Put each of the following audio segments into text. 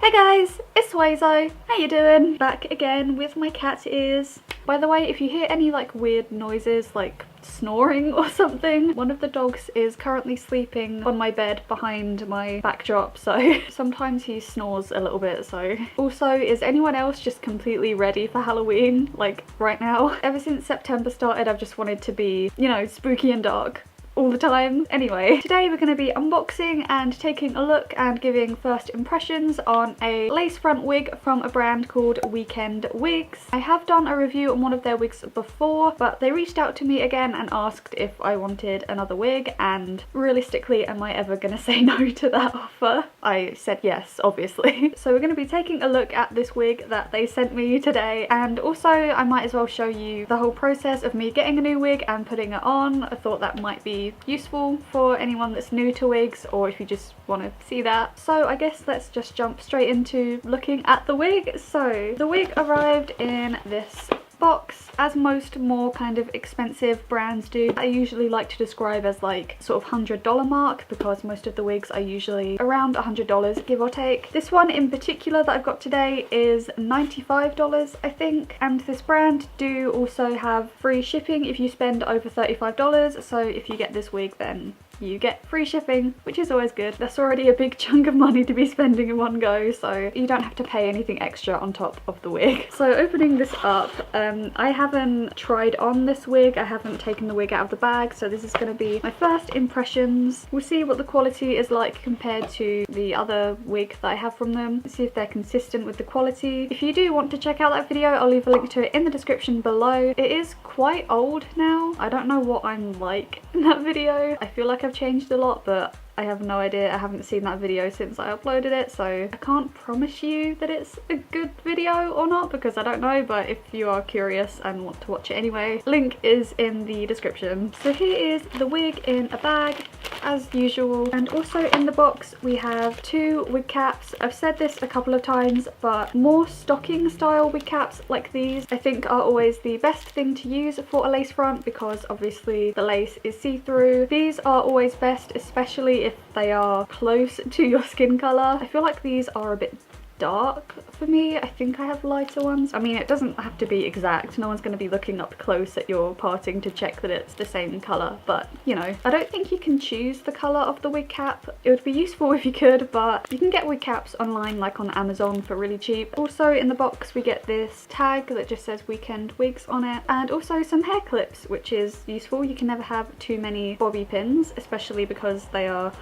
Hey guys, it's Wazo. How you doing? Back again with my cat ears. By the way, if you hear any like weird noises like snoring or something, one of the dogs is currently sleeping on my bed behind my backdrop, so sometimes he snores a little bit. So also, is anyone else just completely ready for Halloween like right now? Ever since September started, I've just wanted to be, you know, spooky and dark all the time. Anyway, today we're going to be unboxing and taking a look and giving first impressions on a lace front wig from a brand called Weekendwigs. I have done a review on one of their wigs before, but they reached out to me again and asked if I wanted another wig, and realistically, am I ever going to say no to that offer? I said yes, obviously. So we're going to be taking a look at this wig that they sent me today, and also I might as well show you the whole process of me getting a new wig and putting it on. I thought that might be useful for anyone that's new to wigs, or if you just want to see that. So I guess let's just jump straight into looking at the wig. So the wig arrived in this box, as most more kind of expensive brands do. I usually like to describe as like sort of $100 mark, because most of the wigs are usually around $100 give or take. This one in particular that I've got today is $95 I think, and this brand do also have free shipping if you spend over $35. So if you get this wig, then you get free shipping, which is always good. That's already a big chunk of money to be spending in one go, so you don't have to pay anything extra on top of the wig. So opening this up, I haven't tried on this wig, I haven't taken the wig out of the bag, so this is going to be my first impressions. We'll see what the quality is like compared to the other wig that I have from them, see if they're consistent with the quality. If you do want to check out that video, I'll leave a link to it in the description below. It is quite old now. I don't know what I'm like in that video. I feel like I've changed a lot, but I have no idea. I haven't seen that video since I uploaded it, so I can't promise you that it's a good video or not, because I don't know. But if you are curious and want to watch it anyway, link is in the description. So here is the wig in a bag as usual, and also in the box we have two wig caps. I've said this a couple of times, but more stocking style wig caps like these I think are always the best thing to use for a lace front, because obviously the lace is see-through. These are always best, especially if they are close to your skin colour. I feel like these are a bit dark for me. I think I have lighter ones. I mean, it doesn't have to be exact. No one's going to be looking up close at your parting to check that it's the same colour, but you know, I don't think you can choose the colour of the wig cap. It would be useful if you could, but you can get wig caps online like on Amazon for really cheap. Also in the box we get this tag that just says Weekendwigs on it, and also some hair clips, which is useful. You can never have too many bobby pins, especially because they are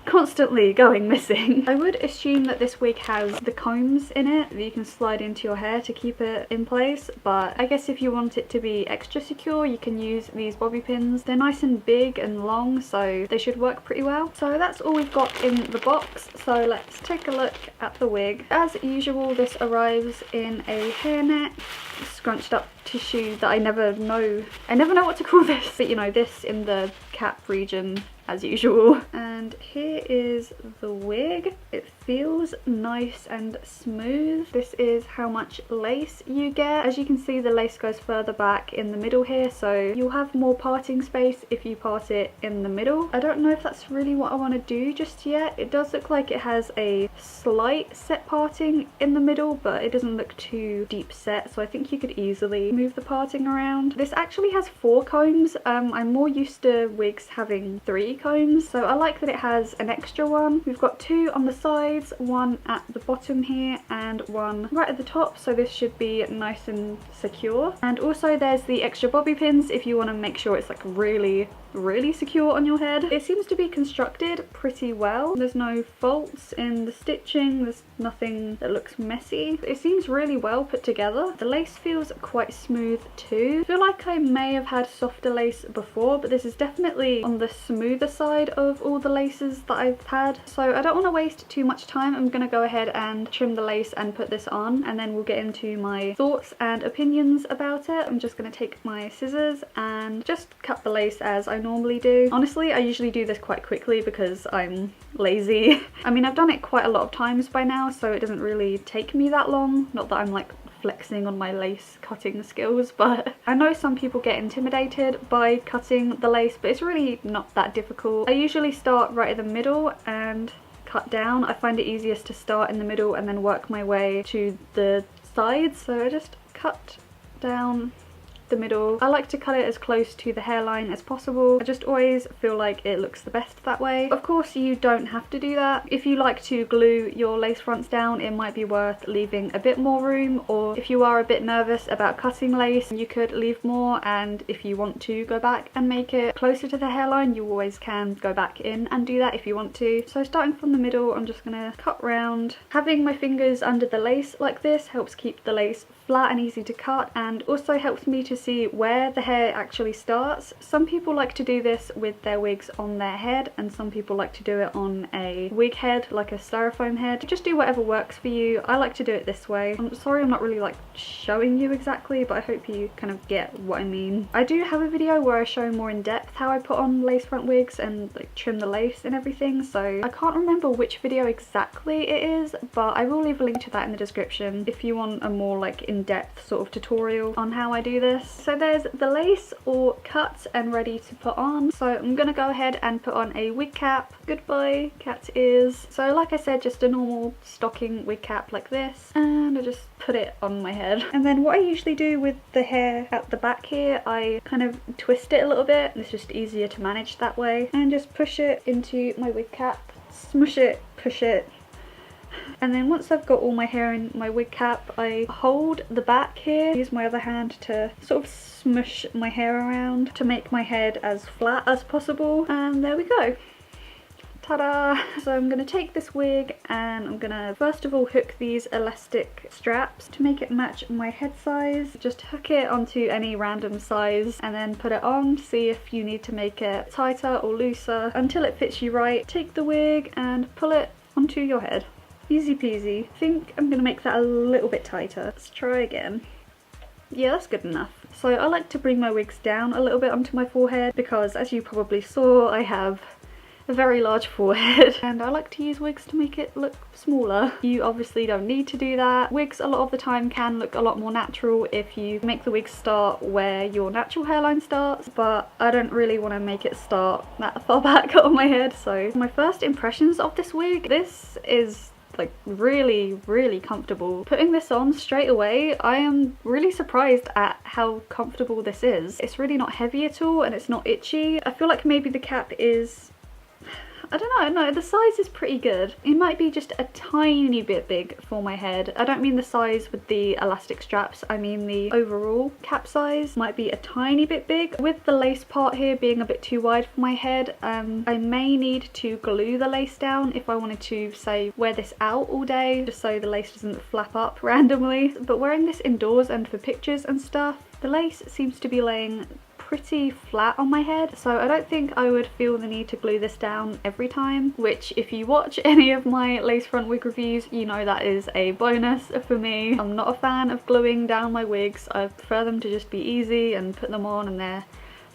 constantly going missing. I would assume that this wig has the combs in it that you can slide into your hair to keep it in place, but I guess if you want it to be extra secure, you can use these bobby pins. They're nice and big and long, so they should work pretty well. So that's all we've got in the box, so let's take a look at the wig. As usual, this arrives in a hairnet, scrunched up tissue that I never know what to call this, but you know, this in the cap region as usual. And here is the wig. It feels nice and smooth. This is how much lace you get. As you can see, the lace goes further back in the middle here, so you'll have more parting space if you part it in the middle. I don't know if that's really what I want to do just yet. It does look like it has a slight set parting in the middle, but it doesn't look too deep set, so I think you could easily move the parting around. This actually has 4 combs. I'm more used to wigs having 3 combs, so I like that it has an extra one. We've got 2 on the sides, 1 at the bottom here and 1 right at the top, so this should be nice and secure. And also there's the extra bobby pins if you want to make sure it's like really secure on your head. It seems to be constructed pretty well. There's no faults in the stitching, there's nothing that looks messy. It seems really well put together. The lace feels quite smooth too. I feel like I may have had softer lace before, but this is definitely on the smoother side of all the laces that I've had. So I don't want to waste too much time. I'm going to go ahead and trim the lace and put this on, and then we'll get into my thoughts and opinions about it. I'm just going to take my scissors and just cut the lace as I normally do. Honestly, I usually do this quite quickly because I'm lazy. I mean, I've done it quite a lot of times by now, so it doesn't really take me that long. Not that I'm like flexing on my lace cutting skills, but I know some people get intimidated by cutting the lace, but it's really not that difficult. I usually start right in the middle and cut cut down. I find it easiest to start in the middle and then work my way to the sides, so I just cut down the middle. I like to cut it as close to the hairline as possible. I just always feel like it looks the best that way. Of course, you don't have to do that. If you like to glue your lace fronts down, it might be worth leaving a bit more room, or if you are a bit nervous about cutting lace, you could leave more, and if you want to go back and make it closer to the hairline, you always can go back in and do that if you want to. So starting from the middle, I'm just gonna cut round. Having my fingers under the lace like this helps keep the lace flat and easy to cut, and also helps me to see where the hair actually starts. Some people like to do this with their wigs on their head, and some people like to do it on a wig head, like a styrofoam head. Just do whatever works for you. I like to do it this way. I'm sorry I'm not really like showing you exactly, but I hope you kind of get what I mean. I do have a video where I show more in depth how I put on lace front wigs and like trim the lace and everything, so I can't remember which video exactly it is, but I will leave a link to that in the description if you want a more like in-depth sort of tutorial on how I do this. So there's the lace all cut and ready to put on. So I'm gonna go ahead and put on a wig cap. Goodbye cat ears. So like I said, just a normal stocking wig cap like this, and I just put it on my head. And then what I usually do with the hair at the back here, I kind of twist it a little bit. It's just easier to manage that way, and just push it into my wig cap, smush it, push it. And then once I've got all my hair in my wig cap, I hold the back here, use my other hand to sort of smush my hair around to make my head as flat as possible, and there we go. Ta-da! So I'm going to take this wig and I'm going to first of all hook these elastic straps to make it match my head size. Just hook it onto any random size and then put it on. See if you need to make it tighter or looser until it fits you right. Take the wig and pull it onto your head. Easy peasy. I think I'm going to make that a little bit tighter. Let's try again. Yeah, that's good enough. So I like to bring my wigs down a little bit onto my forehead because, as you probably saw, I have a very large forehead and I like to use wigs to make it look smaller. You obviously don't need to do that. Wigs a lot of the time can look a lot more natural if you make the wig start where your natural hairline starts, but I don't really want to make it start that far back on my head. So my first impressions of this wig, this is like really comfortable. Putting this on straight away, I am really surprised at how comfortable this is. It's really not heavy at all and it's not itchy. I feel like maybe the cap is, I don't know, no, the size is pretty good. It might be just a tiny bit big for my head. I don't mean the size with the elastic straps, I mean the overall cap size might be a tiny bit big. With the lace part here being a bit too wide for my head, I may need to glue the lace down if I wanted to, say, wear this out all day, just so the lace doesn't flap up randomly. But wearing this indoors and for pictures and stuff, the lace seems to be laying pretty flat on my head, so I don't think I would feel the need to glue this down every time, which if you watch any of my lace front wig reviews, you know that is a bonus for me. I'm not a fan of gluing down my wigs. I prefer them to just be easy and put them on and they're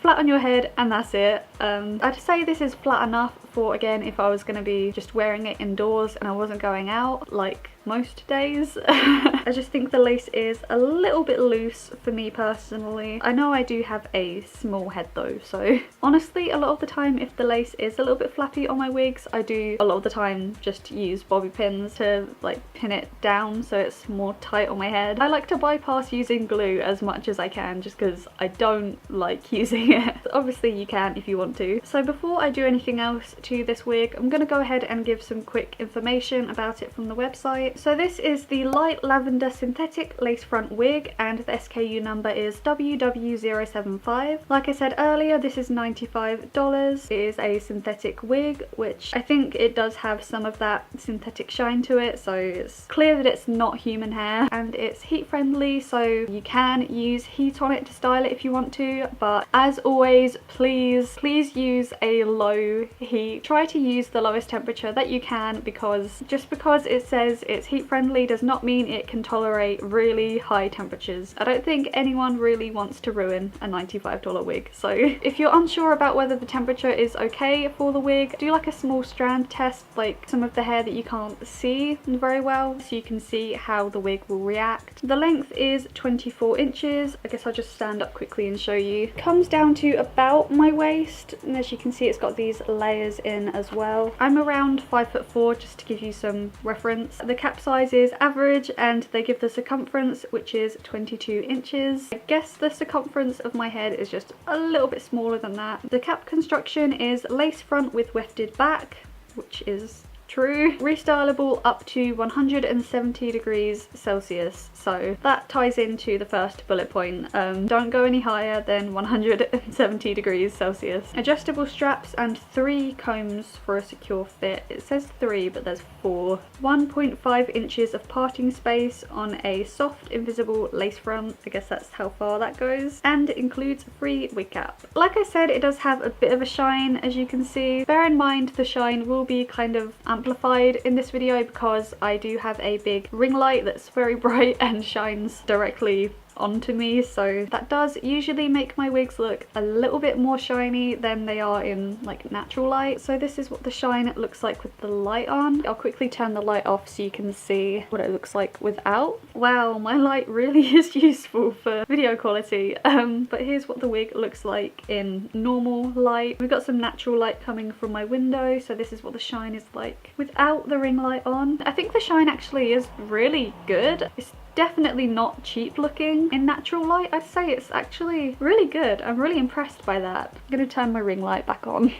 flat on your head and that's it. I'd say this is flat enough for, again, if I was going to be just wearing it indoors and I wasn't going out like most days. I just think the lace is a little bit loose for me personally. I know I do have a small head though, so honestly a lot of the time if the lace is a little bit flappy on my wigs, I do a lot of the time just use bobby pins to like pin it down so it's more tight on my head. I like to bypass using glue as much as I can just because I don't like using it. Obviously you can if you want to. So before I do anything else to this wig, I'm going to go ahead and give some quick information about it from the website. So this is the light lavender synthetic lace front wig and the SKU number is WW075. Like I said earlier, this is $95. It is a synthetic wig, which I think it does have some of that synthetic shine to it, so it's clear that it's not human hair, and it's heat friendly, so you can use heat on it to style it if you want to, but as always, please use a low heat. Try to use the lowest temperature that you can, because just because it says it's heat friendly does not mean it can tolerate really high temperatures. I don't think anyone really wants to ruin a $95 wig, so if you're unsure about whether the temperature is okay for the wig, do like a small strand test, like some of the hair that you can't see very well, so you can see how the wig will react. The length is 24 inches. I guess I'll just stand up quickly and show you. It comes down to about my waist, and as you can see it's got these layers those in as well. I'm around 5'4", just to give you some reference. The cap size is average and they give the circumference, which is 22 inches. I guess the circumference of my head is just a little bit smaller than that. The cap construction is lace front with wefted back, which is true. Restylable up to 170 degrees Celsius. So that ties into the first bullet point. Don't go any higher than 170 degrees Celsius. Adjustable straps and 3 combs for a secure fit. It says 3, but there's 4. 1.5 inches of parting space on a soft invisible lace front. I guess that's how far that goes. And includes a free wig cap. Like I said, it does have a bit of a shine, as you can see. Bear in mind the shine will be kind of amplified in this video because I do have a big ring light that's very bright and shines directly onto me, so that does usually make my wigs look a little bit more shiny than they are in like natural light. So this is what the shine looks like with the light on. I'll quickly turn the light off so you can see what it looks like without. Wow, my light really is useful for video quality. But here's what the wig looks like in normal light. We've got some natural light coming from my window, so this is what the shine is like without the ring light on. I think the shine actually is really good. It's definitely not cheap looking in natural light. I'd say it's actually really good. I'm really impressed by that. I'm gonna turn my ring light back on.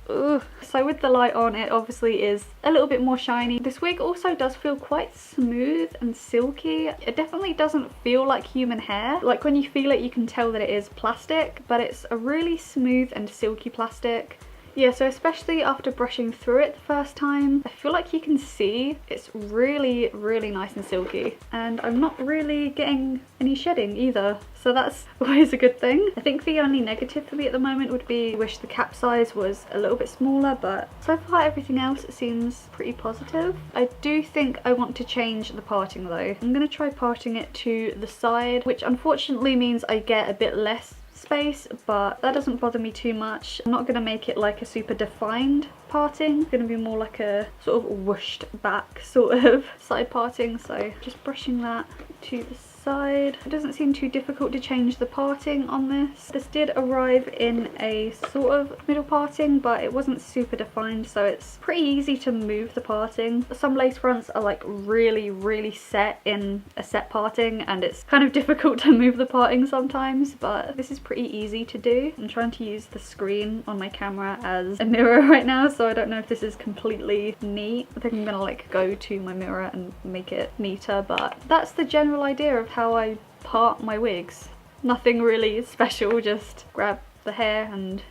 Ugh. So with the light on, it obviously is a little bit more shiny. This wig also does feel quite smooth and silky. It definitely doesn't feel like human hair. Like when you feel it, you can tell that it is plastic, but it's a really smooth and silky plastic. Yeah, so especially after brushing through it the first time, I feel like you can see it's really, really nice and silky. And I'm not really getting any shedding either, so that's always a good thing. I think the only negative for me at the moment would be I wish the cap size was a little bit smaller, but so far everything else seems pretty positive. I do think I want to change the parting though. I'm gonna try parting it to the side, which unfortunately means I get a bit less space, but that doesn't bother me too much. I'm not going to make it like a super defined parting. It's going to be more like a sort of whooshed back sort of side parting, so just brushing that to the side. It doesn't seem too difficult to change the parting on this. This did arrive in a sort of middle parting, but it wasn't super defined, so it's pretty easy to move the parting. Some lace fronts are like really, really set in a set parting, and it's kind of difficult to move the parting sometimes, but this is pretty easy to do. I'm trying to use the screen on my camera as a mirror right now, so I don't know if this is completely neat. I think I'm gonna like go to my mirror and make it neater, but that's the general idea of how I part my wigs. Nothing really special, just grab the hair and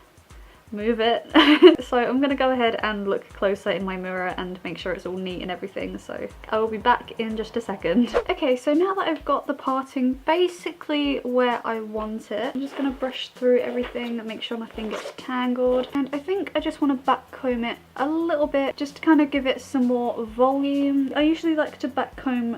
move it. So I'm gonna go ahead and look closer in my mirror and make sure it's all neat and everything, so I will be back in just a second. Okay, so now that I've got the parting basically where I want it, I'm just gonna brush through everything and make sure nothing gets tangled, and I think I just want to back comb it a little bit just to kind of give it some more volume. I usually like to back comb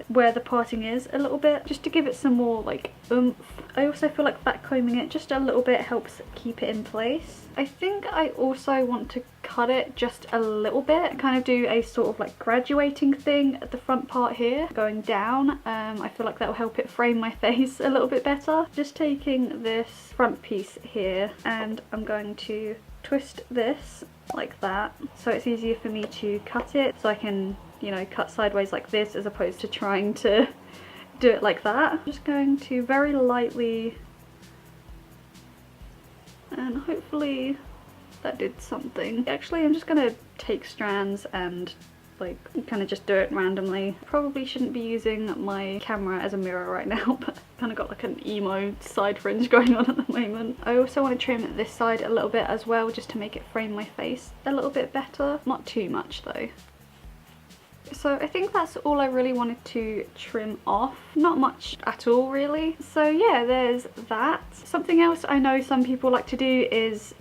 where the parting is a little bit just to give it some more like oomph. I also feel like back combing it just a little bit helps keep it in place. I think I also want to cut it just a little bit, kind of do a sort of like graduating thing at the front part here going down. I feel like that will help it frame my face a little bit better. Just taking this front piece here and I'm going to twist this like that so it's easier for me to cut it, so I can, you know, cut sideways like this as opposed to trying to do it like that. I'm just going to very lightly, and hopefully that did something. Actually, I'm just gonna take strands and like kind of just do it randomly. Probably shouldn't be using my camera as a mirror right now, but kind of got like an emo side fringe going on at the moment. I also want to trim this side a little bit as well, just to make it frame my face a little bit better. Not too much though. So I think that's all I really wanted to trim off. Not much at all really. So yeah, there's that. Something else I know some people like to do is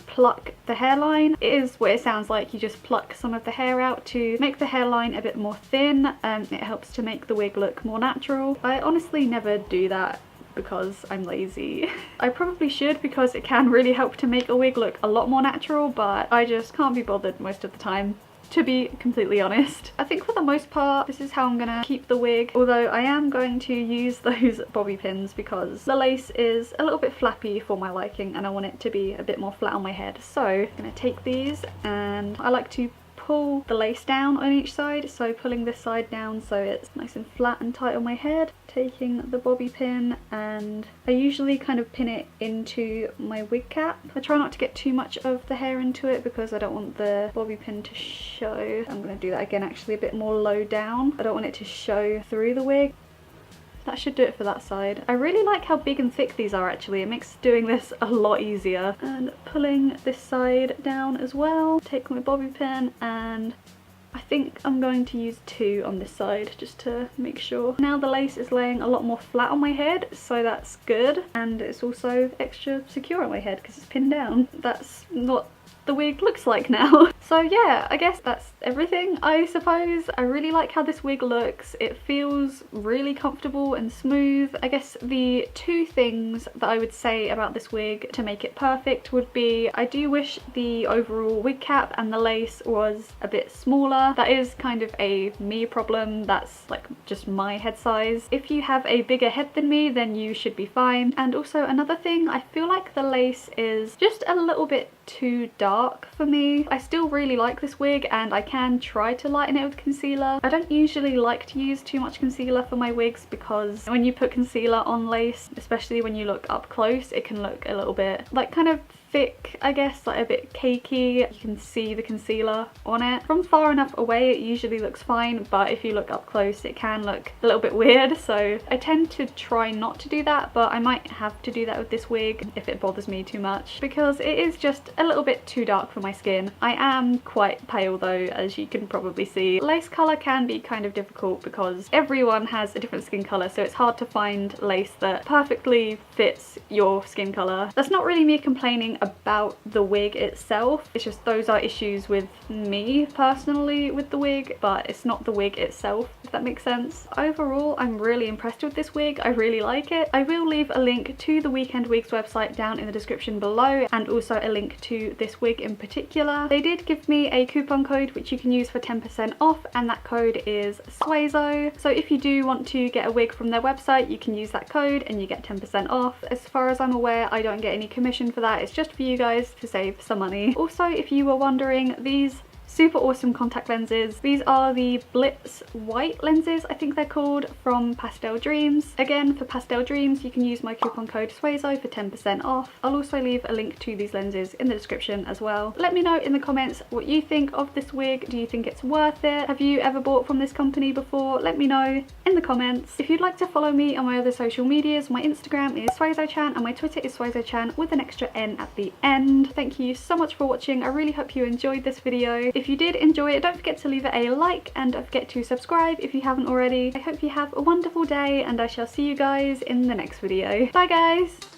pluck the hairline. It is what it sounds like. You just pluck some of the hair out to make the hairline a bit more thin. It helps to make the wig look more natural. I honestly never do that because I'm lazy. I probably should, because it can really help to make a wig look a lot more natural, but I just can't be bothered most of the time to be completely honest. I think for the most part this is how I'm gonna keep the wig, although I am going to use those bobby pins because the lace is a little bit flappy for my liking and I want it to be a bit more flat on my head. So I'm gonna take these, and I like to pull the lace down on each side, so pulling this side down so it's nice and flat and tight on my head, taking the bobby pin, and I usually kind of pin it into my wig cap. I try not to get too much of the hair into it because I don't want the bobby pin to show. I'm going to do that again, actually a bit more low down. I don't want it to show through the wig. That should do it for that side. I really like how big and thick these are actually. It makes doing this a lot easier. And pulling this side down as well. Take my bobby pin, and I think I'm going to use 2 on this side just to make sure. Now the lace is laying a lot more flat on my head, so that's good. And it's also extra secure on my head because it's pinned down. That's what the wig looks like now. So yeah, I guess that's everything, I suppose. I really like how this wig looks. It feels really comfortable and smooth. I guess the 2 things that I would say about this wig to make it perfect would be, I do wish the overall wig cap and the lace was a bit smaller. That is kind of a me problem. That's like just my head size. If you have a bigger head than me, then you should be fine. And also another thing, I feel like the lace is just a little bit too dark for me. I still really like this wig and I can try to lighten it with concealer. I don't usually like to use too much concealer for my wigs because when you put concealer on lace, especially when you look up close, it can look a little bit like kind of thick, I guess, like a bit cakey. You can see the concealer on it. From far enough away it usually looks fine, but if you look up close it can look a little bit weird, so I tend to try not to do that, but I might have to do that with this wig if it bothers me too much because it is just a little bit too dark for my skin. I am quite pale though, as you can probably see. Lace colour can be kind of difficult because everyone has a different skin colour, so it's hard to find lace that perfectly fits your skin colour. That's not really me complaining about the wig itself, it's just those are issues with me personally with the wig, but it's not the wig itself, if that makes sense. Overall, I'm really impressed with this wig. I really like it. I will leave a link to the Weekendwigs website down in the description below, and also a link to this wig in particular. They did give me a coupon code which you can use for 10% off, and that code is SWAYZO. So if you do want to get a wig from their website, you can use that code and you get 10% off. As far as I'm aware, I don't get any commission for that. It's just for you guys to save some money. Also, if you were wondering, these super awesome contact lenses. These are the Blitz white lenses, I think they're called, from Pastel Dreams. Again, for Pastel Dreams, you can use my coupon code SWAYZO for 10% off. I'll also leave a link to these lenses in the description as well. Let me know in the comments what you think of this wig. Do you think it's worth it? Have you ever bought from this company before? Let me know in the comments. If you'd like to follow me on my other social medias, my Instagram is SWAYZOchan and my Twitter is SWAYZOchan with an extra N at the end. Thank you so much for watching. I really hope you enjoyed this video. If you did enjoy it, don't forget to leave it a like and don't forget to subscribe if you haven't already. I hope you have a wonderful day and I shall see you guys in the next video. Bye guys!